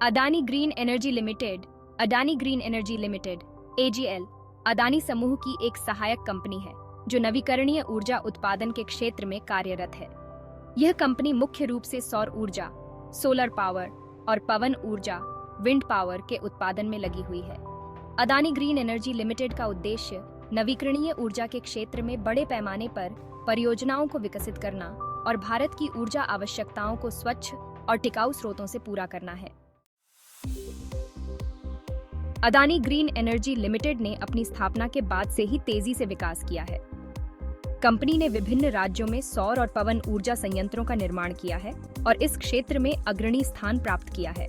Adani green energy limited, Adani green energy limited, AGL, Adani समूह की एक सहायक कंपनी है जो नवीकरणीय ऊर्जा उत्पादन के क्षेत्र में कार्यरत है। यह कंपनी मुख्य रूप से सौर ऊर्जा, सोलर पावर और पवन ऊर्जा, विंड पावर के उत्पादन में लगी हुई है। अदानी ग्रीन एनर्जी लिमिटेड का उद्देश्य नवीकरणीय ऊर्जा के क्षेत्र में बड़े पैमाने पर परियोजनाओं को विकसित करना और भारत की ऊर्जा आवश्यकताओं को स्वच्छ और टिकाऊ स्रोतों से पूरा करना है। अदानी ग्रीन एनर्जी लिमिटेड ने अपनी स्थापना के बाद से ही तेजी से विकास किया है। कंपनी ने विभिन्न राज्यों में सौर और पवन ऊर्जा संयंत्रों का निर्माण किया है और इस क्षेत्र में अग्रणी स्थान प्राप्त किया है।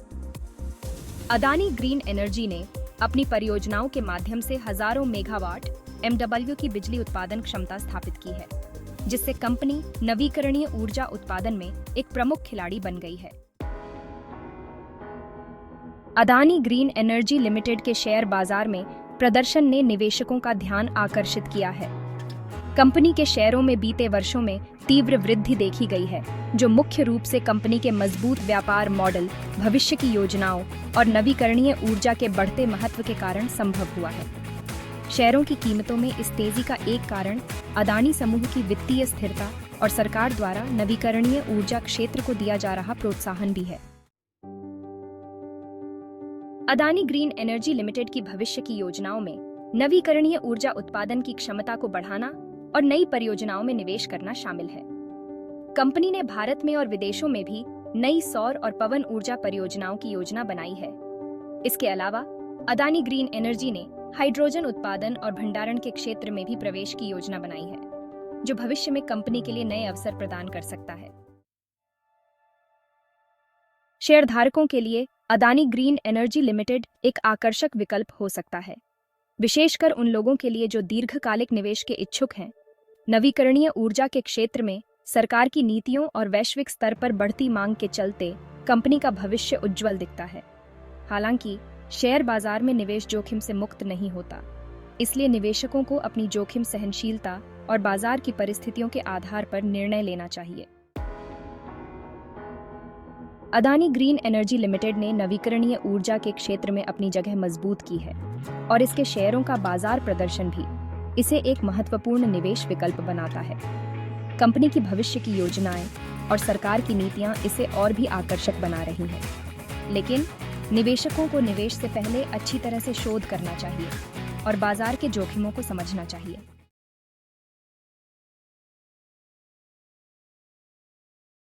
अदानी ग्रीन एनर्जी ने अपनी परियोजनाओं के माध्यम से हजारों मेगावाट MW की बिजली उत्पादन क्षमता स्थापित की है, जिससे कंपनी नवीकरणीय ऊर्जा उत्पादन में एक प्रमुख खिलाड़ी बन गई है। अदानी ग्रीन एनर्जी लिमिटेड के शेयर बाजार में प्रदर्शन ने निवेशकों का ध्यान आकर्षित किया है। कंपनी के शेयरों में बीते वर्षों में तीव्र वृद्धि देखी गई है, जो मुख्य रूप से कंपनी के मजबूत व्यापार मॉडल, भविष्य की योजनाओं और नवीकरणीय ऊर्जा के बढ़ते महत्व के कारण संभव हुआ है। शेयरों की कीमतों में इस तेजी का एक कारण अदानी समूह की वित्तीय स्थिरता और सरकार द्वारा नवीकरणीय ऊर्जा क्षेत्र को दिया जा रहा प्रोत्साहन भी है। अदानी ग्रीन एनर्जी लिमिटेड की भविष्य की योजनाओं में नवीकरणीय ऊर्जा उत्पादन की क्षमता को बढ़ाना और नई परियोजनाओं में निवेश करना शामिल है। कंपनी ने भारत में और विदेशों में भी नई सौर और पवन ऊर्जा परियोजनाओं की योजना बनाई है। इसके अलावा अदानी ग्रीन एनर्जी ने हाइड्रोजन उत्पादन और भंडारण के क्षेत्र में भी प्रवेश की योजना बनाई है, जो भविष्य में कंपनी के लिए नए अवसर प्रदान कर सकता है। शेयरधारकों के लिए अदानी ग्रीन एनर्जी लिमिटेड एक आकर्षक विकल्प हो सकता है, विशेषकर उन लोगों के लिए जो दीर्घकालिक निवेश के इच्छुक हैं। नवीकरणीय ऊर्जा के क्षेत्र में सरकार की नीतियों और वैश्विक स्तर पर बढ़ती मांग के चलते कंपनी का भविष्य उज्जवल दिखता है। हालांकि शेयर बाजार में निवेश जोखिम से मुक्त नहीं होता, इसलिए निवेशकों को अपनी जोखिम सहनशीलता और बाजार की परिस्थितियों के आधार पर निर्णय लेना चाहिए। अदानी ग्रीन एनर्जी लिमिटेड ने नवीकरणीय ऊर्जा के क्षेत्र में अपनी जगह मजबूत की है और इसके शेयरों का बाजार प्रदर्शन भी इसे एक महत्वपूर्ण निवेश विकल्प बनाता है। कंपनी की भविष्य की योजनाएं और सरकार की नीतियां इसे और भी आकर्षक बना रही हैं। लेकिन निवेशकों को निवेश से पहले अच्छी तरह से शोध करना चाहिए और बाजार के जोखिमों को समझना चाहिए।